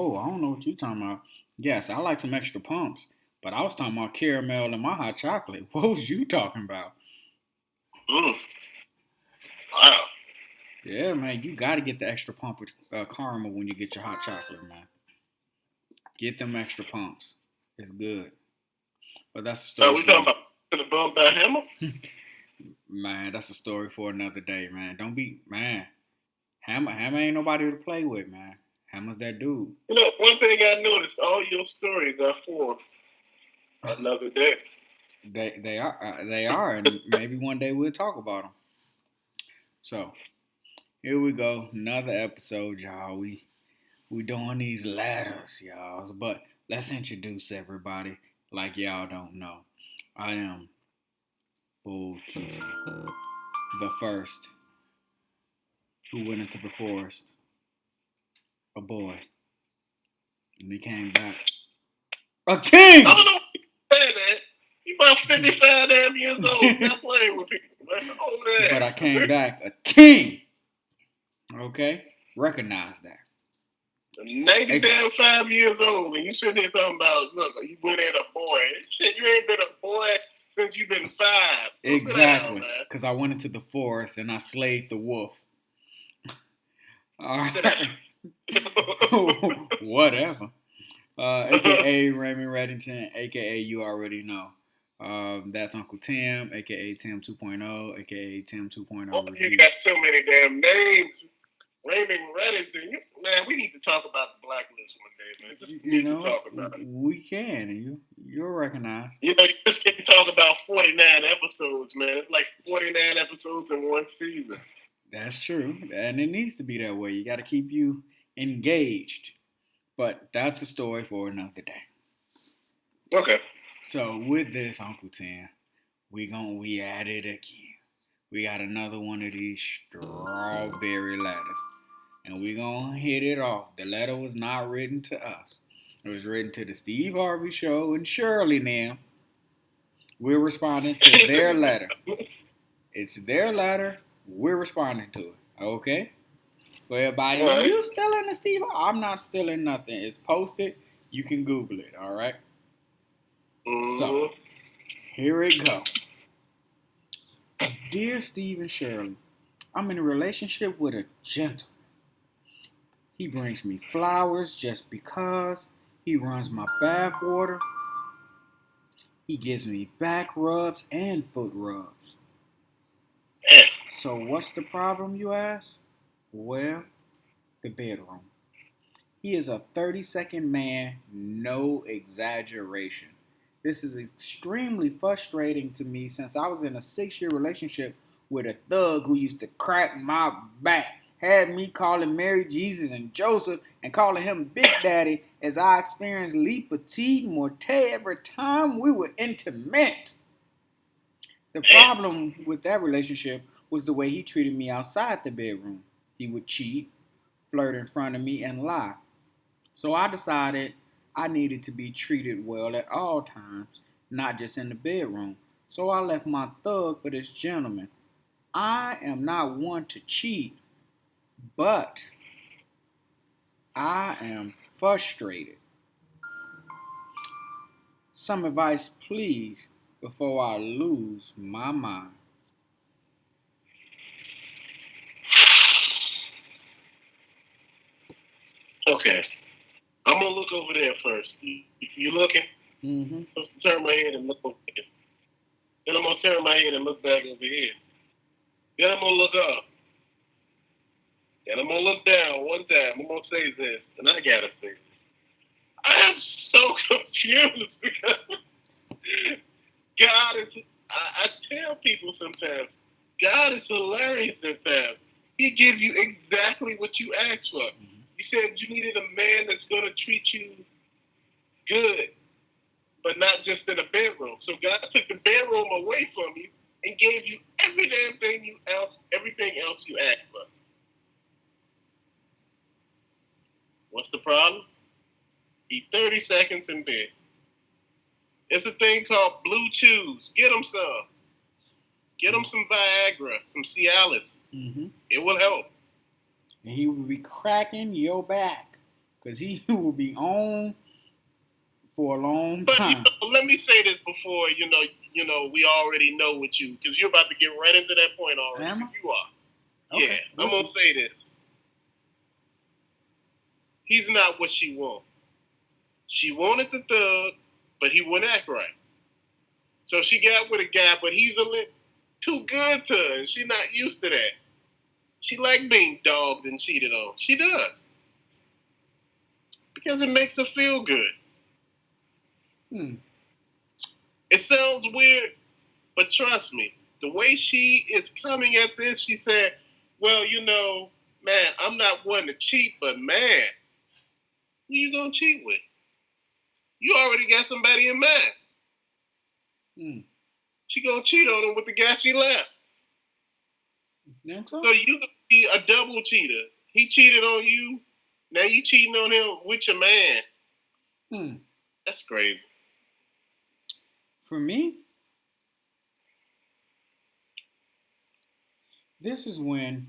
Oh, I don't know what you're talking about. Yes, I like some extra pumps, but I was talking about caramel in my hot chocolate. What was you talking about? Mm, wow. Yeah, man, you got to get the extra pump with caramel when you get your hot chocolate, man. Get them extra pumps. It's good. But that's a Are story we for talking about the bump by hammer? man. That's a story for another day, man. Don't be man. Hammer ain't nobody to play with, man. Hammer's that dude. One thing I noticed: all your stories are for another day. They are, and maybe one day we'll talk about them. So here we go, another episode, y'all. We doing these ladders, y'all. But let's introduce everybody like y'all don't know. I am Bull Keison, the first who went into the forest, a boy, and he came back a I king. don't know what you say that. You about 55 damn years old. Stop playing with people, man. Over But I came there. back a king. Okay, recognize that. 90 Hey, damn 5 years old, and you sitting here talking about, look, you went in a boy. Shit, you ain't been a boy since you been five. So sit down, exactly, man. because I went into the forest and I slayed the wolf. All Sit right, down. whatever. AKA Raymond Reddington, AKA you already know. That's Uncle Tim, AKA Tim 2.0, AKA Tim Boy, 2.0 you review. got so many damn names. Raymond Reddington. Man, we need to talk about the blacklist one day, man. Just You need to know, talk about it. we can. You'll recognize. You just can't talk about 49 episodes, man. It's like 49 episodes in one season. That's true, and it needs to be that way. You got to keep you engaged. But that's a story for another day. Okay. So with this, Uncle Tim, we at it again. We got another one of these strawberry ladders, and we gonna hit it off. The letter was not written to us. It was written to the Steve Harvey Show and Shirley. Now we're responding to their letter. It's their letter. We're responding to it. Okay. For everybody, All right. you stealing the Steve? I'm not stealing nothing. It's posted. You can Google it. All right. So Mm-hmm. here it go. Dear Steve and Shirley, I'm in a relationship with a gentleman. He brings me flowers just because. He runs my bath water. He gives me back rubs and foot rubs. Yeah. So what's the problem, you ask? Well, the bedroom. He is a 30-second man, no exaggeration. This is extremely frustrating to me since I was in a 6-year relationship with a thug who used to crack my back, had me calling Mary Jesus and Joseph and calling him Big Daddy as I experienced Le Petit Morte every time we were intimate. The Damn. problem with that relationship was the way he treated me outside the bedroom. He would cheat, flirt in front of me, and lie. So I decided I needed to be treated well at all times, not just in the bedroom. So I left my thug for this gentleman. I am not one to cheat, but I am frustrated. Some advice, please, before I lose my mind. Okay. I'm gonna look over there first. You looking? Mm-hmm. I'm gonna turn my head and look over here. Then I'm gonna turn my head and look back over here. Then I'm gonna look up. Then I'm gonna look down one time. I'm gonna say this, and I gotta say this. I am so confused because God is. I tell people sometimes, God is hilarious sometimes. He gives you exactly what you asked for. You said you needed a man that's gonna treat you good, but not just in a bedroom. So God took the bedroom away from you and gave you every damn thing everything else you asked for. What's the problem? Eat 30 seconds in bed. It's a thing called Blue Chews. Get them some. Get them some Viagra, some Cialis. Mm-hmm. It will help. And he will be cracking your back. because he will be on for a long But time. let me say this before we already know what you, because you're about to get right into that point already. Am I? You are. Okay, Yeah, I'm gonna say this. He's not what she wants. She wanted the thug, but he wouldn't act right. So she got with a guy, but he's a little too good to her, and she's not used to that. She like being dogged and cheated on. She does. Because it makes her feel good. Hmm. It sounds weird, but trust me, the way she is coming at this, she said, well, man, I'm not one to cheat, but man, who you gonna cheat with? You already got somebody in mind. Hmm. She gonna cheat on him with the guy she left. So? So you gonna be a double cheater. He cheated on you. Now you cheating on him with your man. Hmm. That's crazy. For me, this is when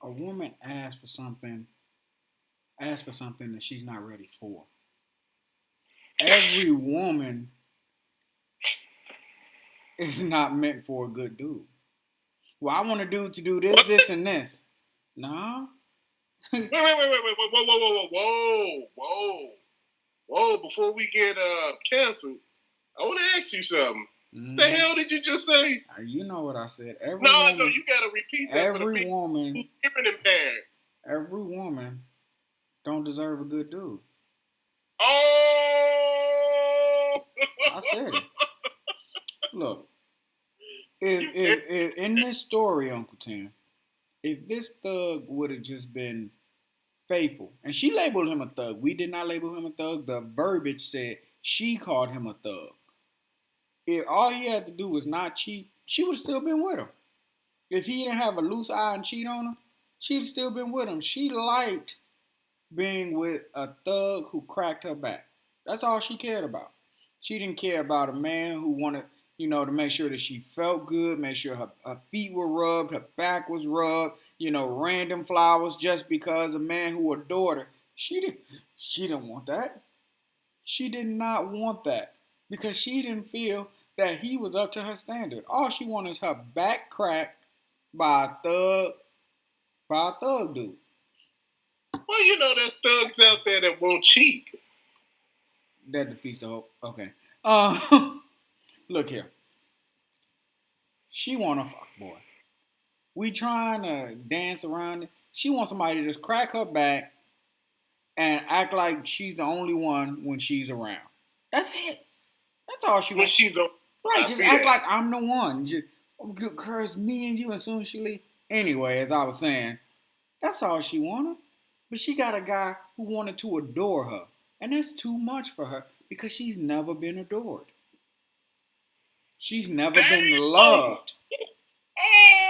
a woman asks for something that she's not ready for. Every woman is not meant for a good dude. Well, I want a dude to do this, What? this, and this. Nah. Wait, whoa, whoa, whoa, whoa, whoa, whoa! Before we get canceled, I want to ask you something. Mm-hmm. The hell did you just say? You know what I said. No, you gotta repeat that for the people who's hearing impaired. Every woman don't deserve a good dude. Oh! I said it. Look, if in this story, Uncle Tim, if this thug would have just been faithful, and she labeled him a thug, we did not label him a thug. The verbiage said she called him a thug. If all he had to do was not cheat, she would have still been with him. If he didn't have a loose eye and cheat on her, she'd still been with him. She liked being with a thug who cracked her back. That's all she cared about. She didn't care about a man who wanted, to make sure that she felt good, make sure her feet were rubbed, her back was rubbed, random flowers just because a man who adored her. She didn't want that. She did not want that because she didn't feel that he was up to her standard. All she wanted is her back cracked by a thug dude. Well, there's thugs out there that won't cheat. That defeats the hope. Okay. Look here. She want a fuck boy. We trying to dance around it. She wants somebody to just crack her back and act like she's the only one when she's around. That's it. That's all she When wants. she's on, Right, I just see act that. like I'm the one. Just curse me and you as soon as she leave. Anyway, as I was saying, that's all she wanted. But she got a guy who wanted to adore her. And that's too much for her because she's never been adored. She's never been loved.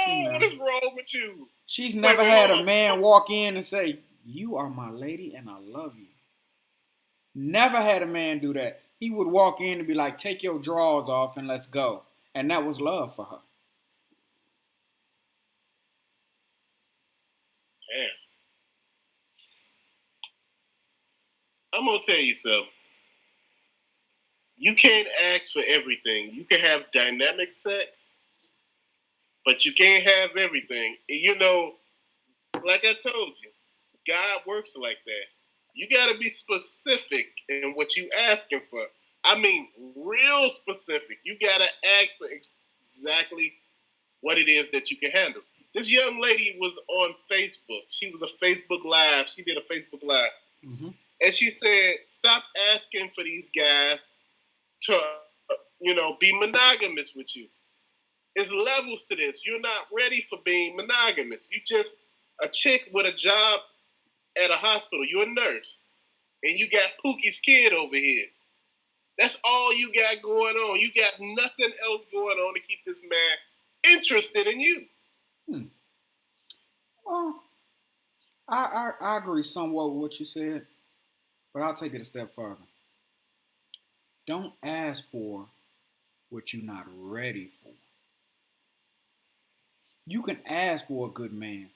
What is wrong with you? She's never had a man walk in and say, "You are my lady and I love you." Never had a man do that. He would walk in and be like, "Take your drawers off and let's go." And that was love for her. Damn. I'm gonna tell you something. You can't ask for everything. You can have dynamic sex, but you can't have everything. Like I told you, God works like that. You got to be specific in what you asking for. I mean, real specific. You got to ask for exactly what it is that you can handle. This young lady was on Facebook. She was a Facebook Live. She did a Facebook Live. Mm-hmm. And she said, stop asking for these guys to, be monogamous with you. There's levels to this. You're not ready for being monogamous. You just a chick with a job at a hospital. You're a nurse. And you got Pookie's kid over here. That's all you got going on. You got nothing else going on to keep this man interested in you. Well, I agree somewhat with what you said, but I'll take it a step further. Don't ask for what you're not ready for. You can ask for a good man,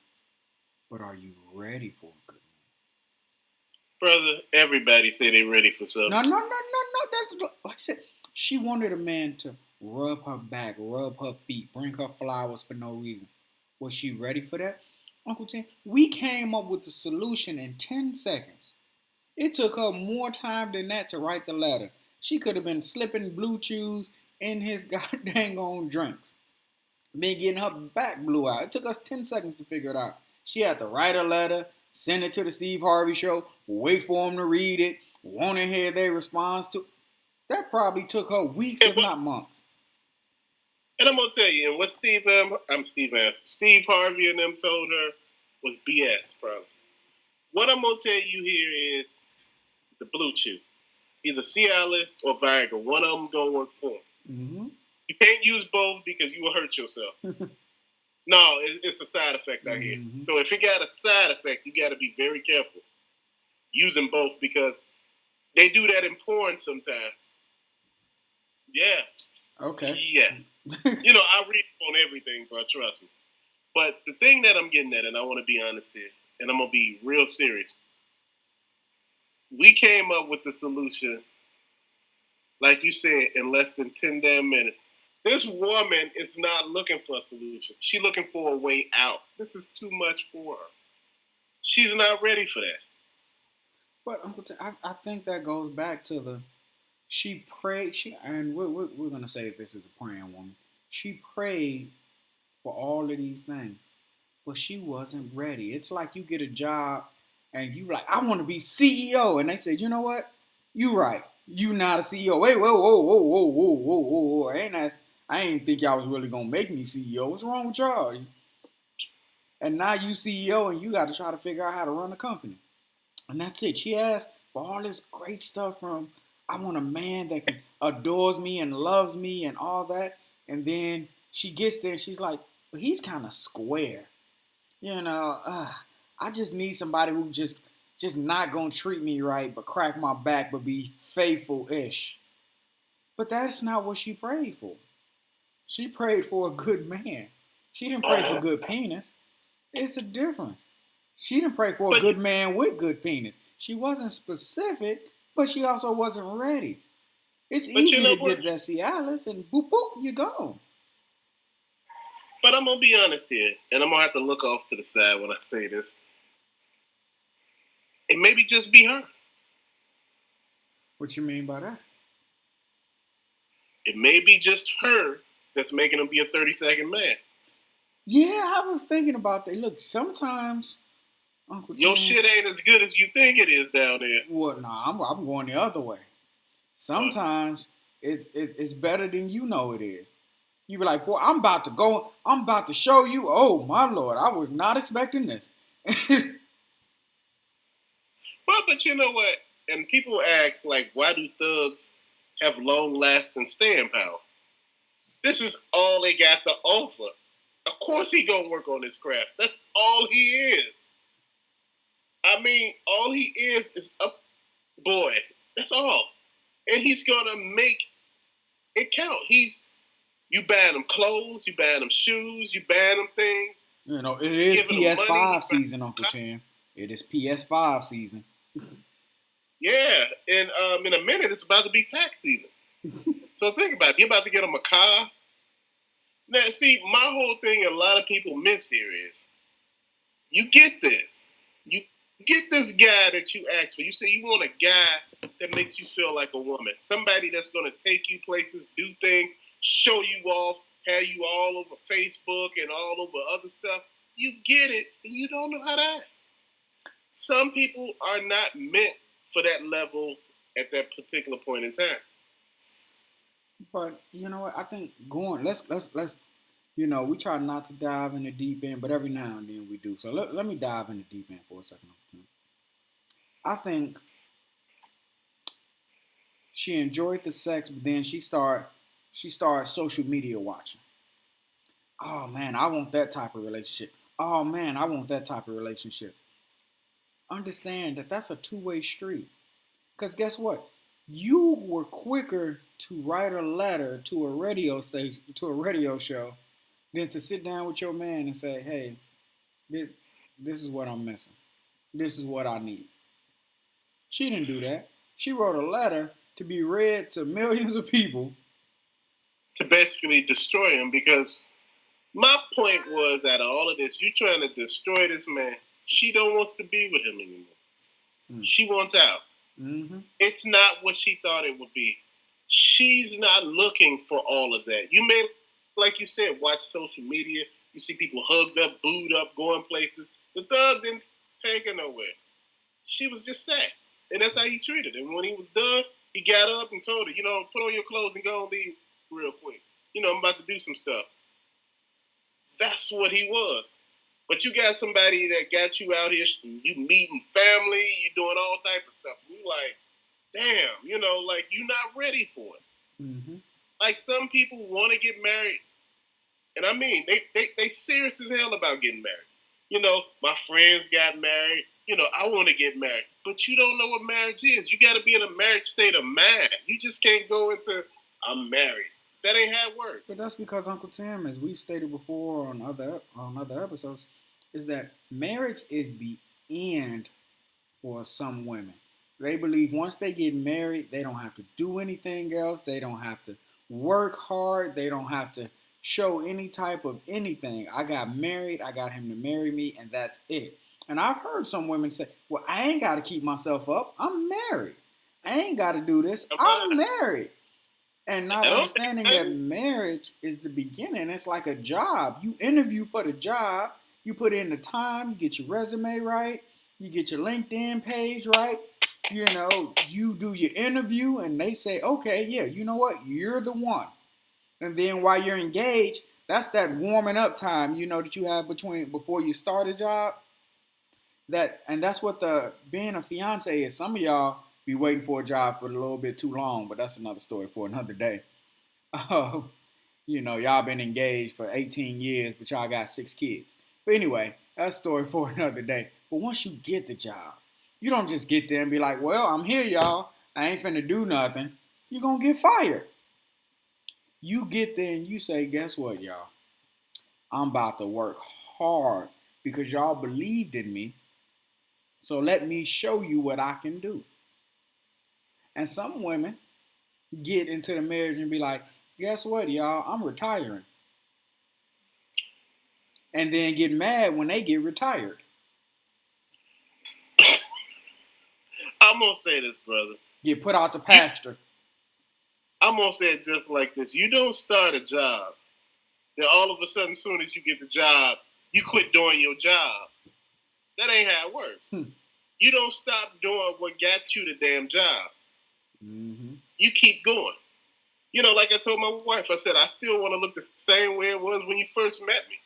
but are you ready for a good man? Brother, everybody say they ready for something. No. That's like I said. She wanted a man to rub her back, rub her feet, bring her flowers for no reason. Was she ready for that? Uncle Tim, we came up with the solution in 10 seconds. It took her more time than that to write the letter. She could have been slipping blue chews in his goddamn own drinks. Been getting her back blew out. It took us 10 seconds to figure it out. She had to write a letter, send it to the Steve Harvey show, wait for him to read it, want to hear their response to. That probably took her weeks, if not months. And I'm gonna tell you, and what Steve Harvey and them told her was BS, probably. What I'm gonna tell you here is the blue chew. Either Cialis or Viagra. One of them gonna work for him. Mm-hmm. You can't use both because you will hurt yourself. No, it's a side effect out here. So if it got a side effect, you got to be very careful using both because they do that in porn sometimes. Yeah. Okay. Yeah. I read on everything, bro. Trust me. But the thing that I'm getting at, and I want to be honest here, and I'm going to be real serious. We came up with the solution, like you said, in less than 10 damn minutes. This woman is not looking for a solution. She's looking for a way out. This is too much for her. She's not ready for that. But Uncle Tim, I think that goes back to she prayed. And we're gonna say this is a praying woman. She prayed for all of these things, but she wasn't ready. It's like you get a job and you like, I want to be CEO, and they said, you know what? You right. You not a CEO. Wait, whoa. I ain't think y'all was really gonna make me CEO. What's wrong with y'all? And now you CEO and you got to try to figure out how to run a company. And that's it. She asked for all this great stuff from, I want a man that adores me and loves me and all that. And then she gets there and she's like, well, he's kind of square. I just need somebody who just not gonna treat me right, but crack my back, but be faithful-ish. But that's not what she prayed for. She prayed for a good man. She didn't pray for good penis. It's a difference. She didn't pray for a good man with good penis. She wasn't specific, but she also wasn't ready. It's easy to get that Cialis and boop, boop, you're gone. But I'm going to be honest here, and I'm going to have to look off to the side when I say this. It maybe just be her. What you mean by that? It may be just her that's making him be a 30-second man. Yeah, I was thinking about that. Look, sometimes Uncle Your Tim, shit ain't as good as you think it is down there. Well, nah, I'm going the other way. Sometimes it's better than you know it is. You be like, boy, I'm about to show you. Oh my Lord, I was not expecting this. But you know what? And people ask, like, why do thugs have long-lasting staying power? This is all they got to offer. Of course he gonna work on his craft. That's all he is. I mean, all he is a boy. That's all. And he's gonna make it count. You buying them clothes, you buying them shoes, you buying them things. It is PS5 season, Uncle Tim. It is PS5 season. Yeah, and in a minute it's about to be tax season. So think about it. You're about to get him a car. Now, see, my whole thing a lot of people miss here is you get this. You get this guy that you ask for. You say you want a guy that makes you feel like a woman. Somebody that's going to take you places, do things, show you off, have you all over Facebook and all over other stuff. You get it, and you don't know how to act. Some people are not meant for that level at that particular point in time. But you know what? I think let's we try not to dive in the deep end, but every now and then we do. So let me dive in the deep end for a second. I think she enjoyed the sex, but then she started social media watching. Oh man, I want that type of relationship. Oh man, I want that type of relationship. Understand that that's a two-way street. Because guess what? You were quicker to write a letter to a radio station, to a radio show, than to sit down with your man and say, "Hey, this is what I'm missing. This is what I need." She didn't do that. She wrote a letter to be read to millions of people. To basically destroy him, because my point was, out of all of this, you trying to destroy this man. She don't wants to be with him anymore. She wants out. Mm-hmm. It's not what she thought it would be. She's not looking for all of that. You may, like you said, watch social media. You see people hugged up, booed up, going places. The thug didn't take her nowhere. She was just sex. And that's how he treated her. And when he was done, he got up and told her, put on your clothes and go and leave real quick. I'm about to do some stuff. That's what he was. But you got somebody that got you out here, you meeting family, you doing all type of stuff. We like, damn, like you're not ready for it. Mm-hmm. Like some people want to get married, and I mean, they serious as hell about getting married. My friends got married. I want to get married, but you don't know what marriage is. You got to be in a marriage state of mind. You just can't go into I'm married. That ain't how it works. But that's because Uncle Tim, as we've stated before on other episodes, is that marriage is the end for some women. They believe once they get married, they don't have to do anything else. They don't have to work hard. They don't have to show any type of anything. I got married. I got him to marry me, and that's it. And I've heard some women say, well, I ain't got to keep myself up. I'm married. I ain't got to do this. I'm married. And not understanding that marriage is the beginning. It's like a job. You interview for the job. You put in the time. You get your resume right. You get your LinkedIn page right. You do your interview and they say, okay, yeah, you know what? You're the one. And then while you're engaged, that's that warming up time, that you have before you start a job. And that's what the being a fiance is. Some of y'all be waiting for a job for a little bit too long, but that's another story for another day. Y'all been engaged for 18 years, but y'all got 6 kids. But anyway, that's a story for another day. But once you get the job, you don't just get there and be like, well, I'm here, y'all. I ain't finna do nothing. You're going to get fired. You get there and you say, guess what, y'all? I'm about to work hard because y'all believed in me. So let me show you what I can do. And some women get into the marriage and be like, guess what, y'all? I'm retiring. And then get mad when they get retired. I'm going to say this, brother. Get put out to pasture. I'm going to say it just like this. You don't start a job, then all of a sudden, as soon as you get the job, you quit doing your job. That ain't how it works. You don't stop doing what got you the damn job. Mm-hmm. You keep going. Like I told my wife, I said, I still want to look the same way it was when you first met me.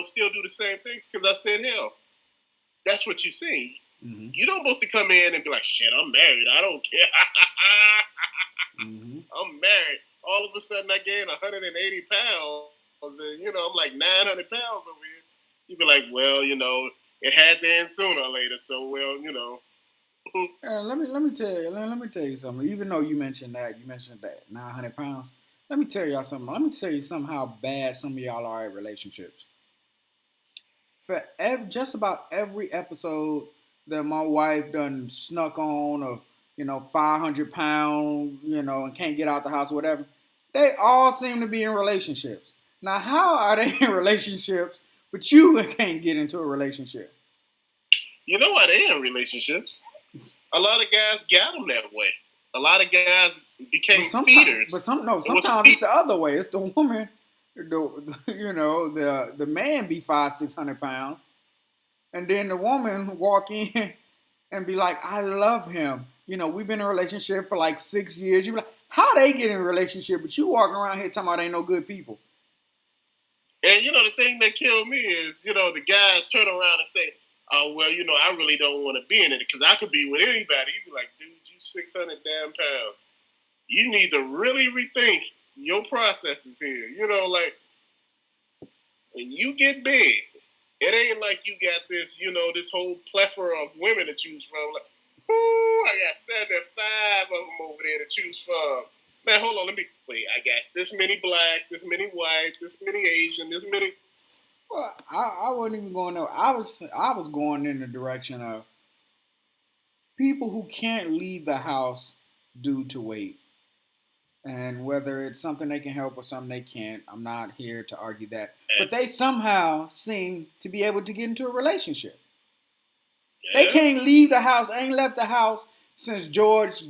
Still do the same things because I said, hell, that's what you see. Mm-hmm. You don't supposed to come in and be like, shit, I'm married. I don't care. Mm-hmm. I'm married. All of a sudden, I gained 180 pounds. And, I'm like 900 pounds over here. You'd be like, well, it had to end sooner or later. So, well, let me tell you something. Even though you mentioned that 900 pounds, let me tell y'all something. Let me tell you something how bad some of y'all are at relationships. For just about every episode that my wife done snuck on of 500 pounds, and can't get out the house, whatever, they all seem to be in relationships. Now, how are they in relationships, but you can't get into a relationship? You know why they in relationships? A lot of guys got them that way. A lot of guys became feeders. But sometimes it's the other way. It's the woman, the man be 500-600 pounds, and then the woman walk in and be like, I love him. We've been in a relationship for like 6 years. You be like, how they get in a relationship, but you walking around here talking about ain't no good people. And the thing that killed me is, the guy turn around and say, oh, well, I really don't want to be in it because I could be with anybody. You'd be like, dude, you 600 damn pounds. You need to really rethink your processes here. Like, when you get big, it ain't like you got this, this whole plethora of women to choose from. Like, I got 75 of them over there to choose from. Man, hold on, I got this many black, this many white, this many Asian, this many. Well, I wasn't even going there. I was going in the direction of people who can't leave the house due to weight. And whether it's something they can help or something they can't, I'm not here to argue that. But they somehow seem to be able to get into a relationship. They can't leave the house, ain't left the house since George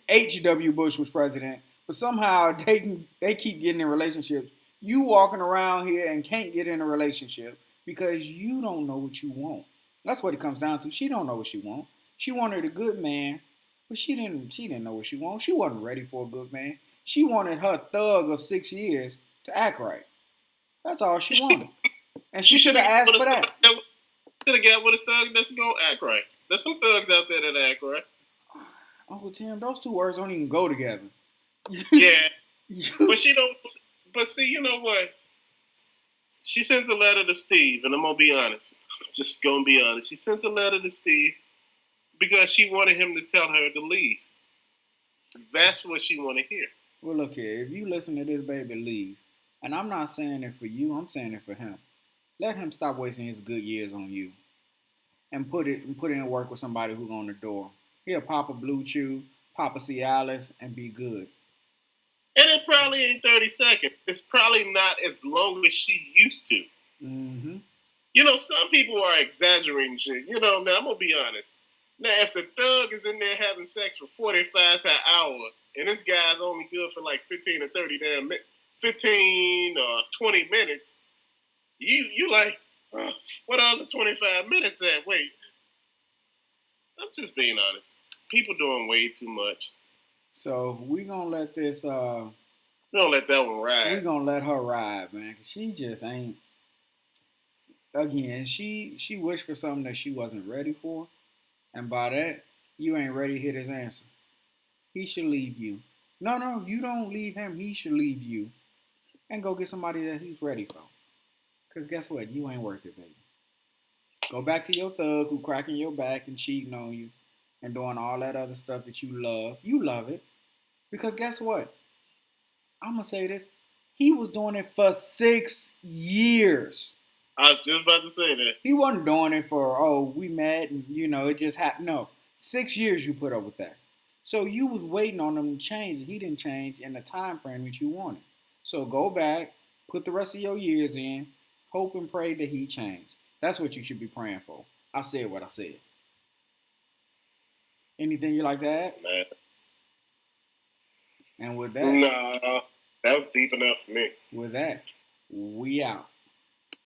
H.W. Bush was president. But somehow they keep getting in relationships. You walking around here and can't get in a relationship because you don't know what you want. That's what it comes down to. She don't know what she wants. She wanted a good man, but she didn't know what she wanted. She wasn't ready for a good man. She wanted her thug of 6 years to act right. That's all she wanted. And she should have asked for that. Should have got with a thug that's gonna act right. There's some thugs out there that act right. Uncle Tim, those two words don't even go together. Yeah. But she don't. But see, you know what? She sent a letter to Steve, and I'm gonna be honest. Just gonna be honest. She sent a letter to Steve because she wanted him to tell her to leave. That's what she wanted to hear. Well, look here. If you listen to this baby, leave. And I'm not saying it for you. I'm saying it for him. Let him stop wasting his good years on you, and put it in work with somebody who's on the door. He'll pop a Blue Chew, pop a Cialis, and be good. And it probably ain't 30 seconds. It's probably not as long as she used to. Mm-hmm. You know, some people are exaggerating shit. You know, now I'm going to be honest. Now, if the thug is in there having sex for 45 to an hour, and this guy's only good for like 15 or 30 damn 15 or 20 minutes, you like, what are the 25 minutes at? Wait. I'm just being honest. People doing way too much. So we're going to let this... we're going to let that one ride. We're going to let her ride, man. Because she just ain't... Again, she wished for something that she wasn't ready for. And by that, you ain't ready to hear his answer. He should leave you. No, you don't leave him. He should leave you. And go get somebody that he's ready for. Because guess what? You ain't worth it, baby. Go back to your thug who cracking your back and cheating on you and doing all that other stuff that you love. You love it. Because guess what? I'm going to say this. He was doing it for 6 years. I was just about to say that. He wasn't doing it for, we mad and, it just happened. No. 6 years you put up with that. So you was waiting on him to change. He didn't change in the time frame that you wanted. So go back, put the rest of your years in, hope and pray that he changed. That's what you should be praying for. I said what I said. Anything you like to add? Man. And with that... Nah, that was deep enough for me. With that, we out.